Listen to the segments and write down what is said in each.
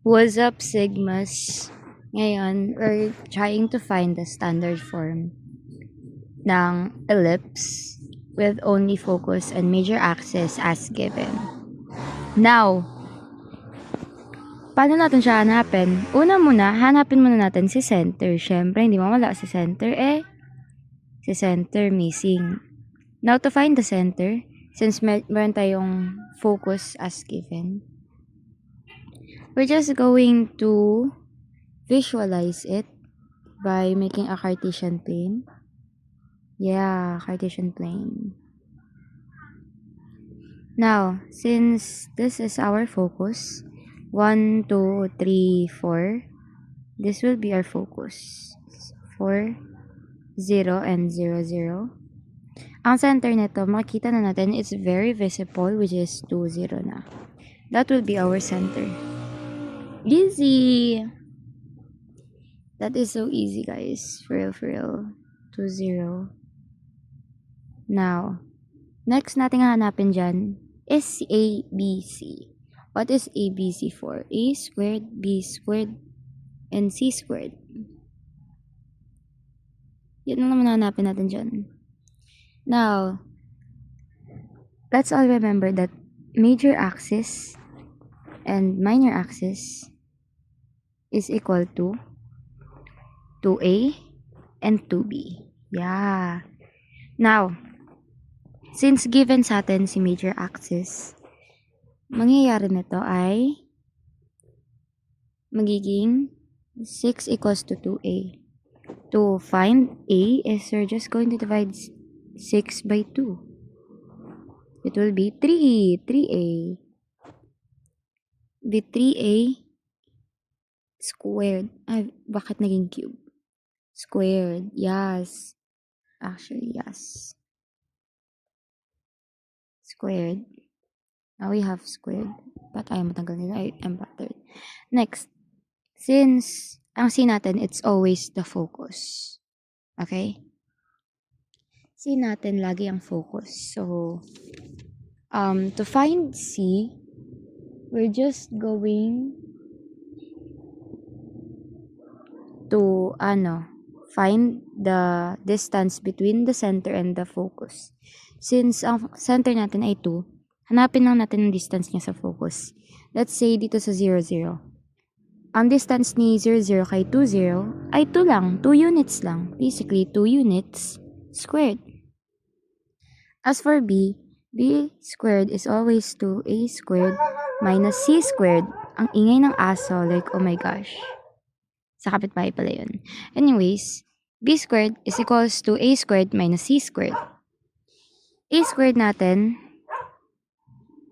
What's up, Sigmas? Ngayon, we're trying to find the standard form ng ellipse with only focus and major axis as given. Now, paano natin siya hanapin? Una muna, hanapin muna natin si center. Siyempre, hindi mawala si center si center missing. Now, to find the center, since meron tayong focus as given, we're just going to visualize it by making a Cartesian plane. Yeah, Cartesian plane. Now, since this is our focus, 1, 2, 3, 4, this will be our focus. 4, 0, and 0, 0. Ang center nito, makikita na natin, it's very visible, which is 2, 0 na. That will be our center. Easy! That is so easy, guys. For real. 2, 0. Now, next nating hanapin dyan is ABC. What is ABC for? A squared, B squared, and C squared. Yan lang naman hanapin natin dyan. Now, let's all remember that major axis and minor axis is equal to 2A and 2B. Yeah. Now, since given sa atin si major axis, mangyayari nito ay magiging 6 equals to 2A. To find A is we're just going to divide 6 by 2. It will be 3A. Be 3A squared. Ay, bakit naging cube? Squared. Yes. Actually, yes. Squared. Now we have squared. But ayaw matanggal nila. I'm battered. Next. Since ang C natin, it's always the focus. Okay? C natin lagi ang focus. So, to find C, we're just going to, find the distance between the center and the focus. Since ang center natin ay 2, hanapin lang natin ang distance niya sa focus. Let's say dito sa 0, 0. Ang distance ni 0, 0 kay 2, 0 ay 2 lang. 2 units lang. Basically, 2 units squared. As for B squared is always 2A squared minus C squared. Ang ingay ng aso, like, oh my gosh. Sa kapitbahay pala yun. Anyways, B squared is equals to A squared minus C squared. A squared natin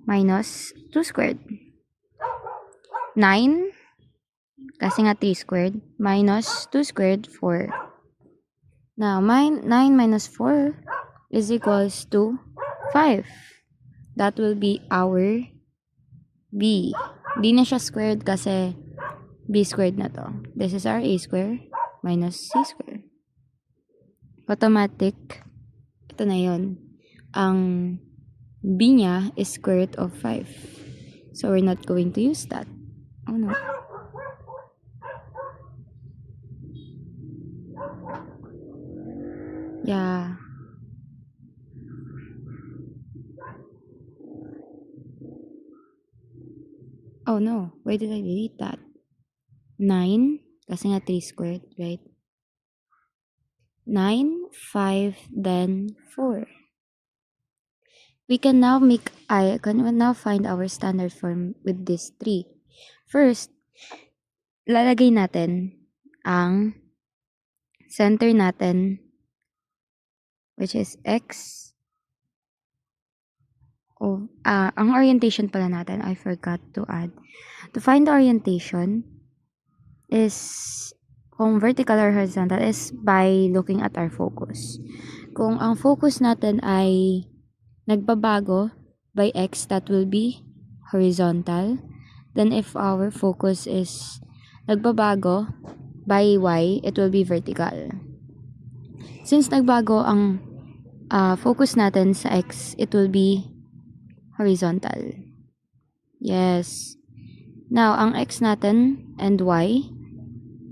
minus 2 squared. 9, kasi nga 3 squared, minus 2 squared, 4. Now, 9 minus 4 is equals to 5. That will be our B. Di na siya squared kasi B squared na to. This is our A square minus C square. Automatic. Ito na yun. Ang B niya is square root of 5. So, we're not going to use that. Oh no. Yeah. Oh no. Why did I delete that? 9. Kasi nga 3 squared, right? 9, 5, then 4. We can now find our standard form with this 3. First, lalagay natin ang center natin, which is X. Ang orientation pala natin, I forgot to add. To find the orientation is kung vertical or horizontal is by looking at our focus. Kung ang focus natin ay nagbabago by X, that will be horizontal. Then if our focus is nagbabago by Y, it will be vertical. Since nagbago ang focus natin sa X, it will be horizontal. Yes. Now, ang x natin and y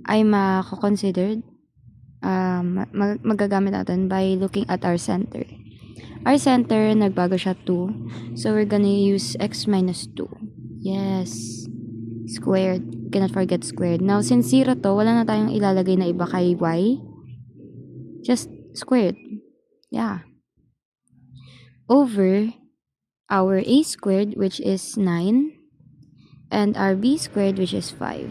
ay mako-considered magagamit natin by looking at our center. Our center, nagbago siya 2. So, we're gonna use x minus 2. Yes. Squared. Cannot forget squared. Now, since 0 to, wala na tayong ilalagay na iba kay y. Just squared. Yeah. Over our a squared, which is 9, and our b squared, which is 5,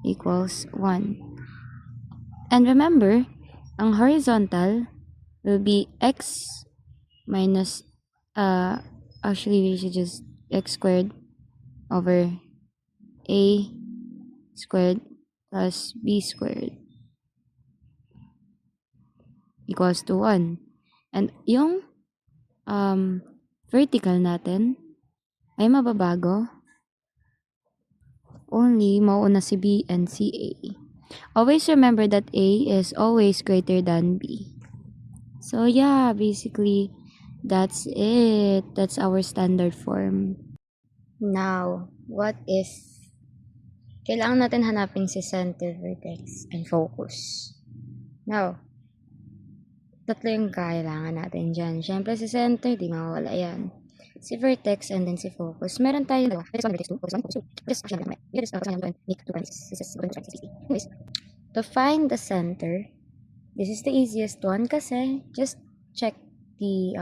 equals 1. And remember, ang horizontal will be x minus, actually we should just x squared over a squared plus b squared equals to 1. And yung vertical natin ay mababago. Only mauuna si b and si a. Always remember that a is always greater than b. So yeah, basically, that's it. That's our standard form. Now, what if kailangan natin hanapin si center, vertex, and focus? Now, tatlo yung kailangan natin dyan. Siyempre, si center, di mawawala yan. Si vertex, and then si focus. Meron tayo dalawa. Vertex 1, vertex 2, focus 1, focus 2. This is anyways, to find the center, this is the easiest one kasi just check the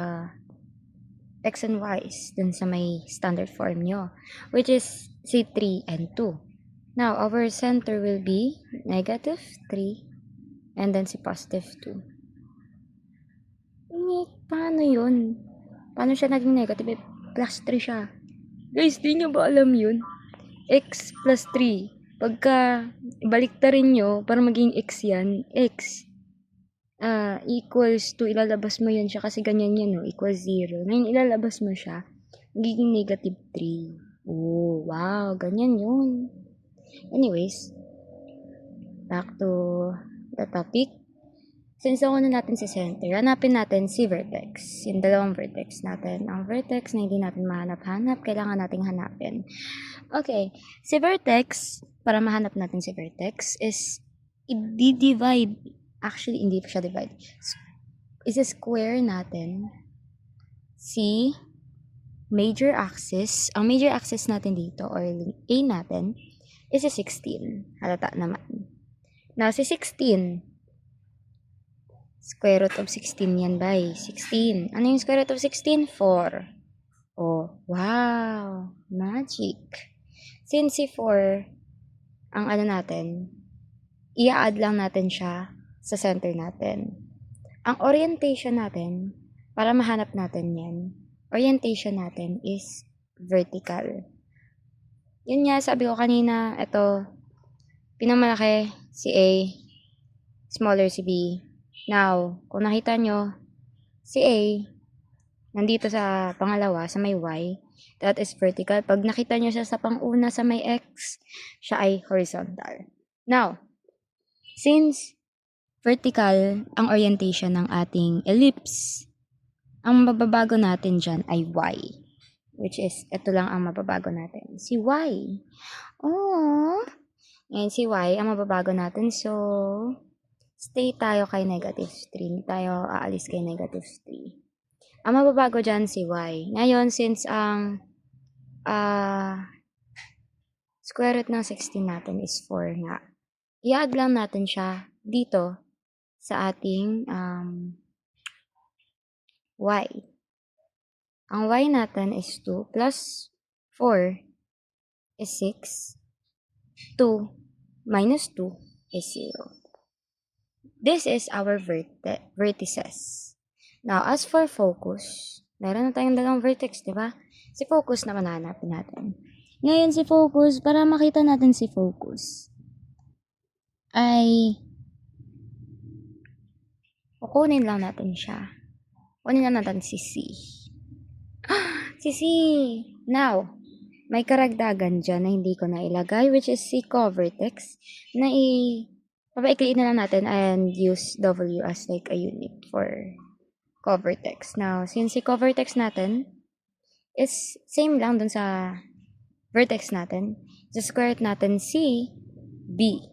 x and y's dun sa may standard form nyo, which is si 3 and 2. Now, our center will be negative 3 and then si positive 2. Paano yun? Paano siya naging negative? Plus 3 siya. Guys, di nyo ba alam yun? X plus 3. Pagka baliktarin nyo, para maging x yan, x equals to, ilalabas mo yun siya kasi ganyan yan, no? Equals 0. Ngayon, ilalabas mo siya, magiging negative 3. Oh, wow, ganyan yun. Anyways, back to the topic. Since ako na natin si center, hanapin natin si vertex. Yung dalawang vertex natin. Ang vertex na hindi natin mahanap-hanap, kailangan nating hanapin. Okay, si vertex, para mahanap natin si vertex, is i-divide. Actually, hindi pa siya divide. Isa-square natin si major axis. Ang major axis natin dito, or A natin, is si 16. Halata naman. Now, si 16, square root of 16 yan, by 16. Ano yung square root of 16? 4. Oh, wow! Magic! Since si 4, ang ano natin, i-add lang natin siya sa center natin. Ang orientation natin, para mahanap natin yan, orientation natin is vertical. Yun nga, sabi ko kanina, ito, pinamalaki si A, smaller si B. Now, kung nakita nyo, si A, nandito sa pangalawa, sa may Y, that is vertical. Pag nakita nyo siya sa pang-una, sa may X, siya ay horizontal. Now, since vertical ang orientation ng ating ellipse, ang mababago natin dyan ay Y. Which is, ito lang ang mababago natin. Si Y. Oh! Ngayon si Y, ang mababago natin. So, stay tayo kay negative 3. Hindi tayo aalis kay negative 3. Ang mababago dyan si Y. Ngayon, since ang square root ng 16 natin is 4 nga, i-add lang natin siya dito sa ating Y. Ang Y natin is 2 plus 4 is 6. 2 minus 2 is 0. This is our vertices. Now, as for focus, meron na tayong dalawang vertex, di ba? Si focus naman hanapin natin. Ngayon si focus, para makita natin si focus, ay kukunin lang natin siya. Kunin lang natin si C. Si C! Now, may karagdagan dyan na hindi ko na ilagay, which is si covertex, na papaikliin na lang natin and use W as like a unit for covertex. Now, since si covertex natin is same lang dun sa vertex natin, Sa square root natin si b.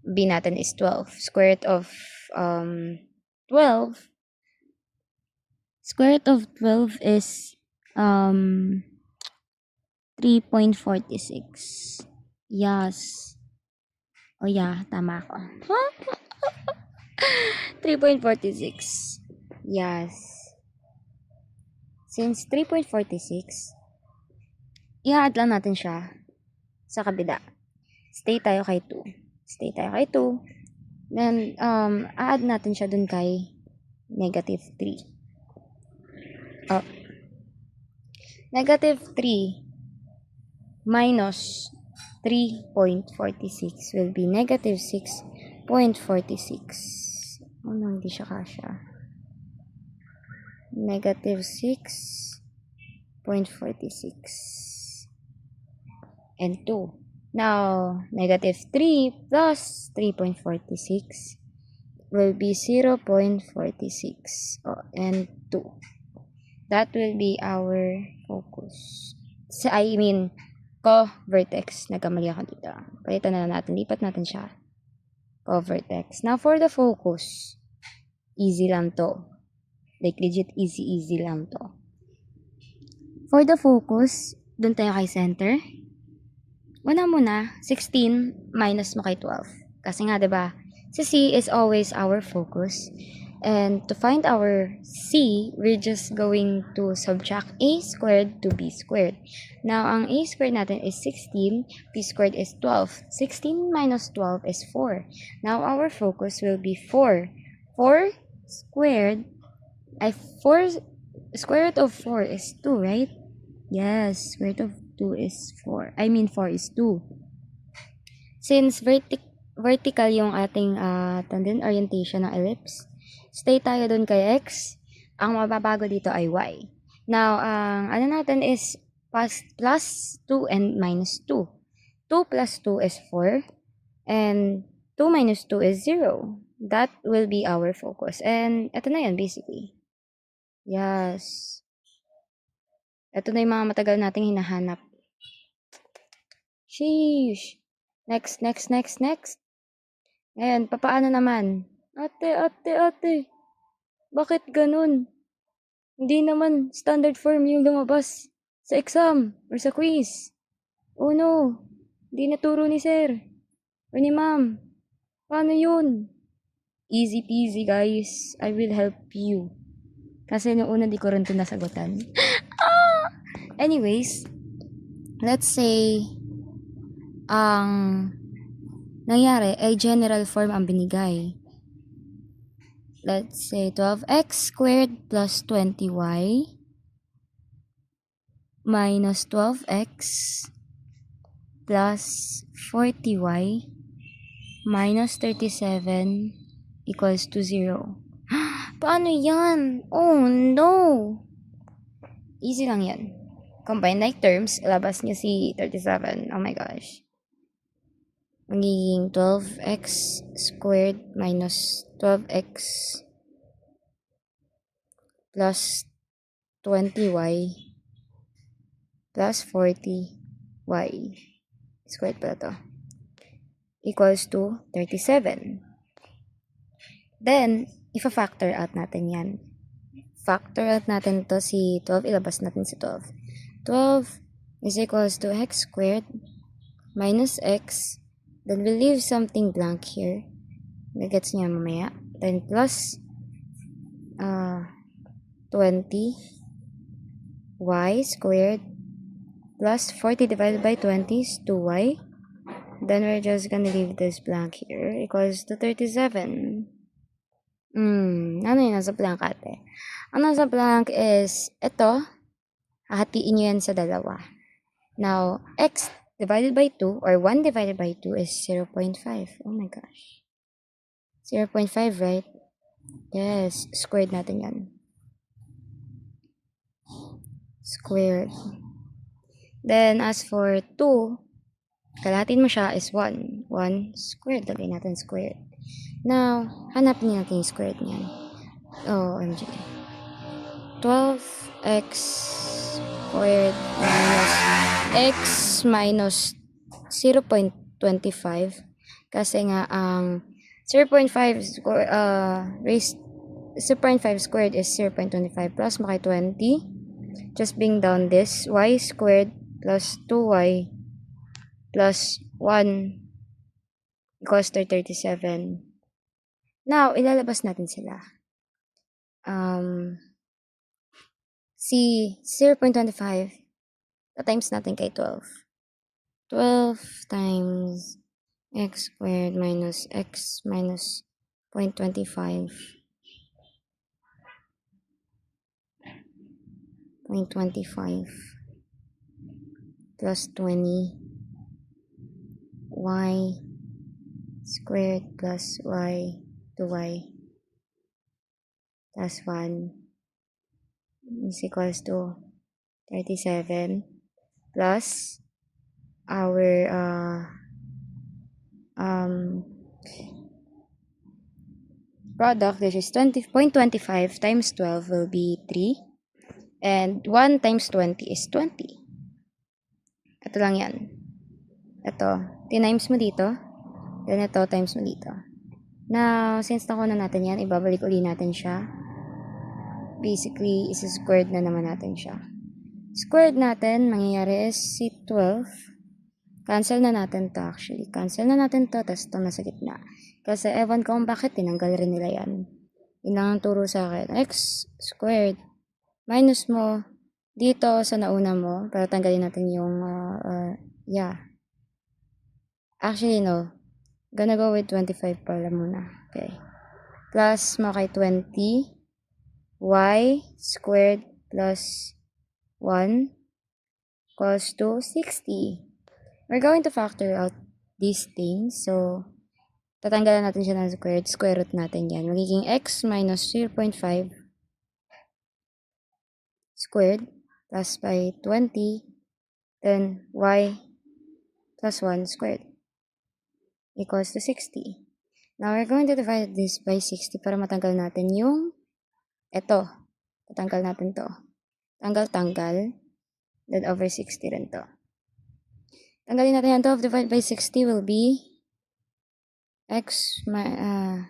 B natin is 12. Square root of 12. Square root of 12 is 3.46. Yes. Oh yeah, tama ako. 3.46. Yes. Since 3.46, i-add lang natin siya sa kabila. Stay tayo kay 2. Stay tayo kay 2. Then, add natin siya dun kay negative 3. Oh. Negative 3 minus 3.46 will be negative 6.46. Oh no, hindi siya kasya. Negative 6.46 and 2. Now, negative 3 plus 3.46 will be 0.46 and 2. That will be our focus. I mean, co-vertex. Nagkamali ako dito. Palitan na natin. Lipat natin siya. Co-vertex. Now, for the focus, easy lang to. Like, legit easy lang to. For the focus, dun tayo kay center. Una muna, 16 minus mo kay 12. Kasi nga, diba, si C is always our focus. And to find our C, we're just going to subtract A squared to B squared. Now, ang A squared natin is 16, B squared is 12. 16 minus 12 is 4. Now, our focus will be 4. 4 squared, 4 square root of 4 is 2, right? Yes, square root of 2 is 4. I mean, 4 is 2. Since vertical yung ating tangent orientation ng ellipse, stay tayo dun kay x. Ang mababago dito ay y. Now, ang ano natin is plus 2 and minus 2. 2 plus 2 is 4. And 2 minus 2 is 0. That will be our focus. And ito na yan, basically. Yes. Ito na yung mga matagal nating hinahanap. Sheesh. Next. Ayan, papaano naman? Ate. Bakit ganun? Hindi naman standard form yung lumabas sa exam or sa quiz. Oh no, hindi naturo ni sir or ni ma'am. Paano yun? Easy peasy guys. I will help you. Kasi noong una di ko rin ito nasagutan. Anyways, let's say ang nangyari ay general form ang binigay. Let's say 12x squared plus 20y minus 12x plus 40y minus 37 equals to 0. Paano yan? Oh no! Easy lang yan. Combine like terms, labas niyo si 37. Oh my gosh. Magiging 12x squared minus 12x plus 20y plus 40y squared pala to equals to 37. Then, ifa-factor out natin yan. Factor out natin to si 12. Ilabas natin si 12. 12 is equals to x squared minus x. Then we'll leave something blank here. Nagets niya mamaya. Then plus 20 y squared plus 40 divided by 20 is 2y. Then we're just gonna leave this blank here equals to 37. Ano yun nasa blank ate? Ang nasa blank is ito. Hahatiin nyo yan sa dalawa. Now, x divided by 2 or 1 divided by 2 is 0.5. Oh my gosh. 0.5, right? Yes. Squared natin yan. Squared. Then, as for 2, kalahatin mo siya is 1. 1 squared. Lagay natin squared. Now, hanapin natin yung squared niyan. OMG. 12x squared minus x minus 0.25 kasi nga ang 0.5 raised 0.5 squared is 0.25 plus makay 20. Just bring down this y squared plus 2y plus 1 equals to 37. Now, ilalabas natin sila. Si 0.25, times natin kay 12. 12 times x squared minus x minus 0.25. 0.25 plus 20 y squared plus y 2y plus 1 is equals to 37 plus our product, which is 20.25 times 12 will be 3, and 1 times 20 is 20. Ito lang yan. Ito, times mo dito, then ito times mo dito. Now, since nakuha na natin yan, ibabalik uli natin siya. Basically, is-squared na naman natin siya. Squared natin, mangyayari is si 12. Cancel na natin to actually. Cancel na natin to, tapos ito nasa gitna. Kasi ewan ko kung bakit tinanggal rin nila yan. Yun lang ang turo sa akin. X squared. Minus mo dito sa nauna mo. Para tanggalin natin yung, yeah. Actually, no. Gonna go with 25 pala muna. Okay. Plus mo kay 20. Y squared plus 1 equals to 60. We're going to factor out these things. So, tatanggalan natin siya ng squared. Square root natin yan. Magiging x minus 0.5 squared plus by 20. Then, y plus 1 squared equals to 60. Now, we're going to divide this by 60 para matanggal natin yung ito. Tatanggal natin to. Tanggal. Then, over 60 rin to. Tanggalin natin yan. 12 divided by 60 will be x minus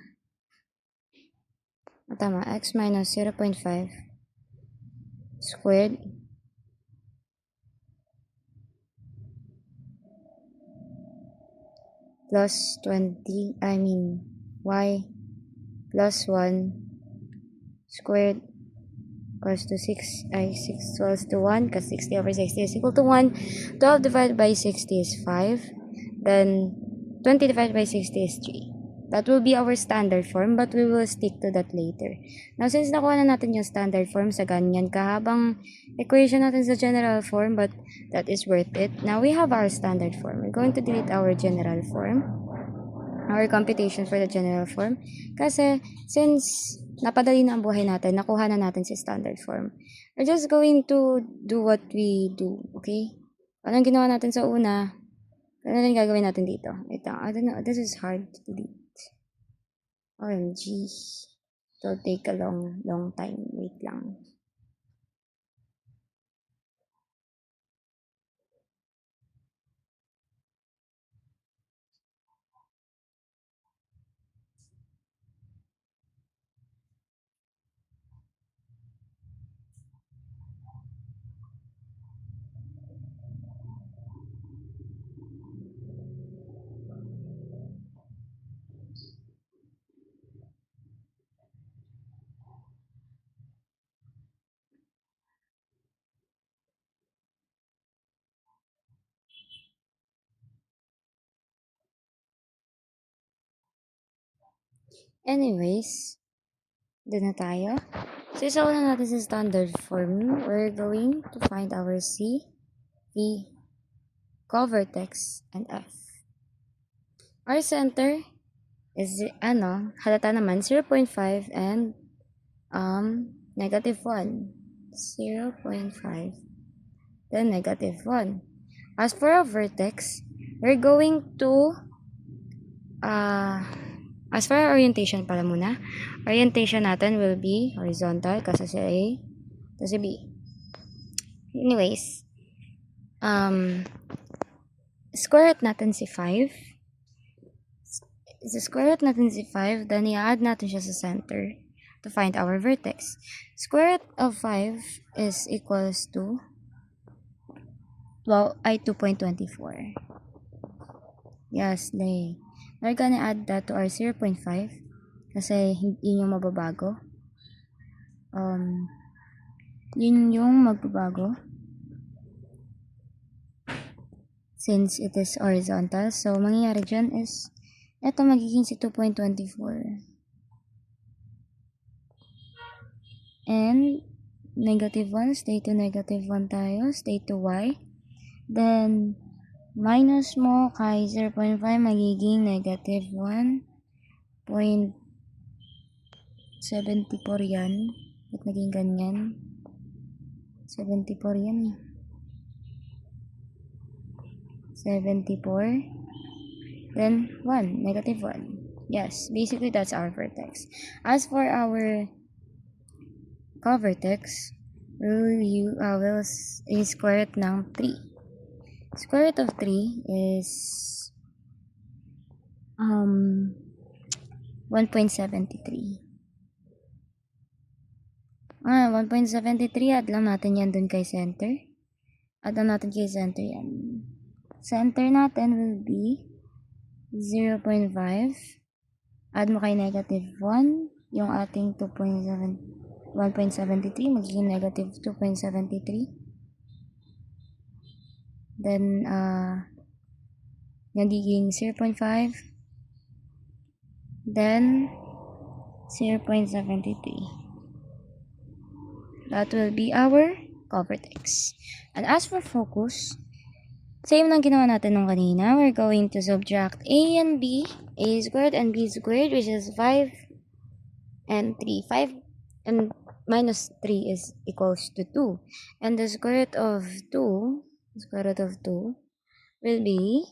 0.5 squared plus 20, y plus 1 squared equals to 6 equals to 1 because 60 over 60 is equal to 1. 12 divided by 60 is 5. Then 20 divided by 60 is 3. That will be our standard form, but we will stick to that later. Now, since nakuha na natin yung standard form sa ganyan kahabang equation natin sa general form, but that is worth it. Now, we have our standard form. We're going to delete our general form, our computation for the general form. Kasi, since napadali na ang buhay natin, nakuha na natin si standard form, we're just going to do what we do, okay? Anong ginawa natin sa una, ano rin gagawin natin dito? Wait lang, I don't know, this is hard to delete. OMG. It'll take a long time. Wait lang. Anyways, doon na tayo. So, isa na natin sa standard form. We're going to find our C, V, co-vertex, and F. Our center is, halata naman, 0.5 and negative 1. 0.5 then negative 1. As for our vertex, we're going to as for our orientation pala muna, orientation natin will be horizontal kasi si A, to si B. Anyways, square root natin si 5. Square root natin si 5, then i-add natin siya sa center to find our vertex. Square root of 5 is equals to 2.24. Yes, we're gonna add that to our 0.5 kasi yun yung mababago. Yun yung magbabago since it is horizontal. So, mangyayari dyan is ito magiging si 2.24. And negative 1, stay to negative 1 tayo. Stay to y. Then, minus mo kay 0.5 magiging negative 1.74 yan. Ba't naging ganyan? 74 yan eh. 74. Then, 1. Negative 1. Yes, basically that's our vertex. As for our co-vertex, we'll square root ng 3. Square root of 3 is 1.73. 1.73, add lang natin yan dun kay center. Add lang natin kay center yan. Center natin will be 0.5. Add mo kay negative 1, yung ating 1.73, magiging negative 2.73. Then, nagiging 0.5. Then, 0.73. That will be our co-vertex. And as for focus, same lang ginawa natin nung kanina. We're going to subtract a and b, a squared and b squared, which is 5 and 3. 5 and minus 3 is equals to 2. And the square root of 2 will be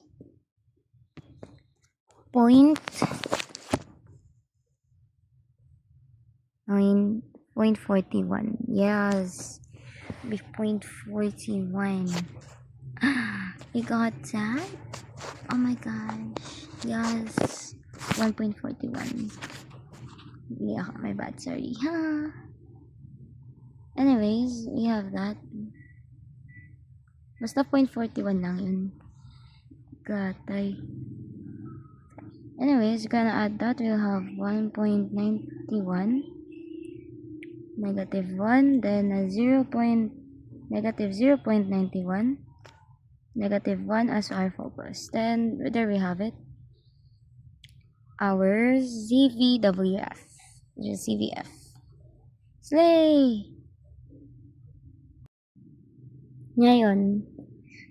0.41. Yes, be 0.41. You got that? Oh my gosh. Yes. 1.41. Yeah, my bad. Sorry. Anyways, we have that. Basta 0.41 lang yun. Gatay. Anyways, gonna add that. We'll have 1.91. Negative 1. Then negative 0.91. Negative 1 as our focus. Then, there we have it. Our ZVWF, which is CVF. Slay! Ngayon,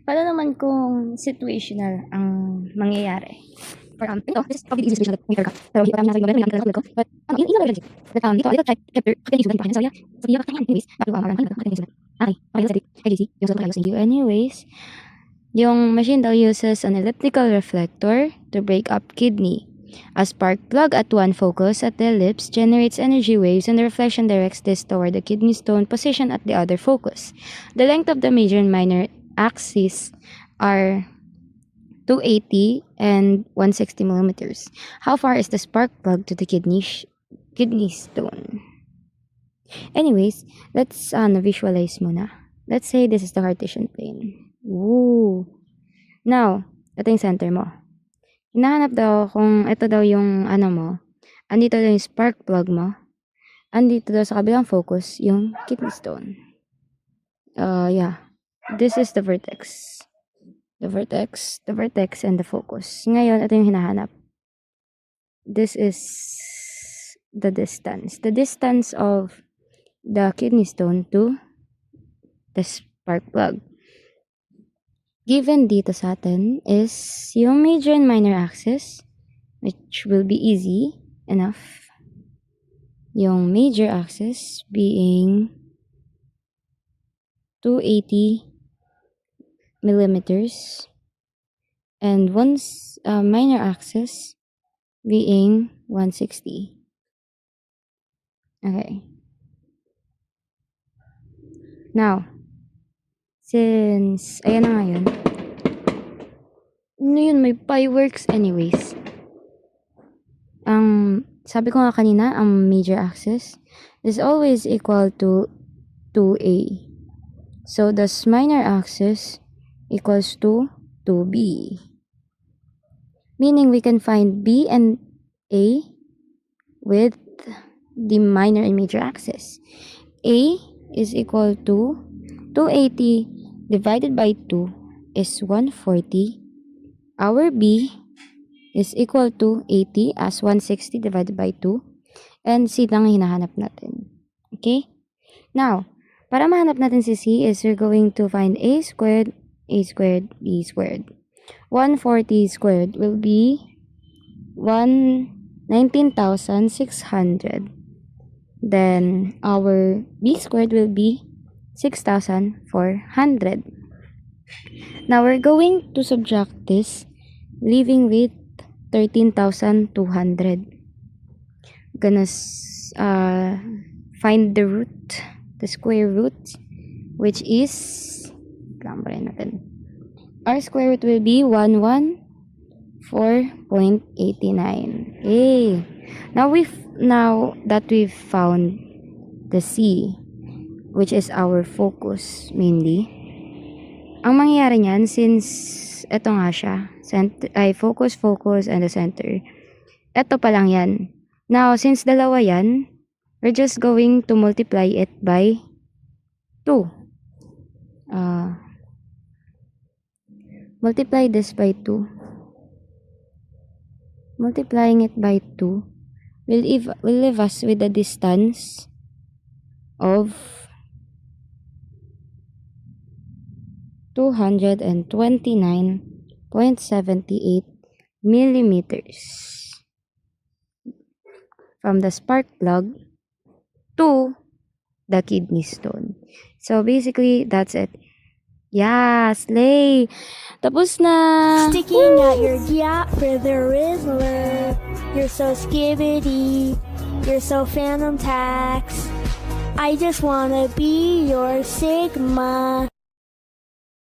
paano naman kung situational ang mangyayari? Ito, this is probably the easiest situation that we heard. So, hindi pa namin nasabi ng ko. But, yun lang legit. But, ito, little chapter, pagka yung sugat pa. So, yeah. So, yeah, anyways, back to our Okay, let's edit. Hey, JC, yung sugat ko anyways, yung machine daw uses an elliptical reflector to break up kidney. A spark plug at one focus at the ellipse generates energy waves and the reflection directs this toward the kidney stone position at the other focus. The length of the major and minor axes are 280 and 160 millimeters. How far is the spark plug to the kidney stone? Anyways, let's visualize muna. Let's say this is the Cartesian plane. Ooh. Now, ito yung center mo. Hinahanap daw kung ito daw yung mo. Andito daw yung spark plug mo. Andito daw sa kabilang focus yung kidney stone. Yeah. This is the vertex. The vertex, and the focus. Ngayon, ito yung hinahanap. This is the distance. The distance of the kidney stone to the spark plug. Given dito sa atin is yung major and minor axis, which will be easy enough. Yung major axis being 280 millimeters and minor axis being 160. Okay. Now, since, ayan na ngayon, Ano yun, may pi works anyways. Sabi ko nga kanina, ang major axis is always equal to 2a. So, thus minor axis equals to 2b. Meaning we can find b and a with the minor and major axis. A is equal to 280 divided by 2 is 140. Our B is equal to 80 as 160 divided by 2. And C lang hinahanap natin. Okay? Now, para mahanap natin si C is we're going to find A squared, B squared. 140 squared will be 19,600. Then, our B squared will be 6,400. Now, we're going to subtract this, leaving with 13,200. Gonna find the root, the square root, which is, our square root will be 114.89. Yay! Now that we've found the C, which is our focus mainly, ang mangyayari niyan, since eto nga siya, focus, and the center, eto pa lang yan. Now, since dalawa yan, we're just going to multiply it by 2. Multiply this by 2. Multiplying it by 2 will leave us with a distance of 229.78 millimeters from the spark plug to the kidney stone. So basically, that's it. Yeah, slay! Tapos na! Sticking out your gap for the Rizzler. You're so skibbity. You're so Phantom Tax. I just wanna be your Sigma.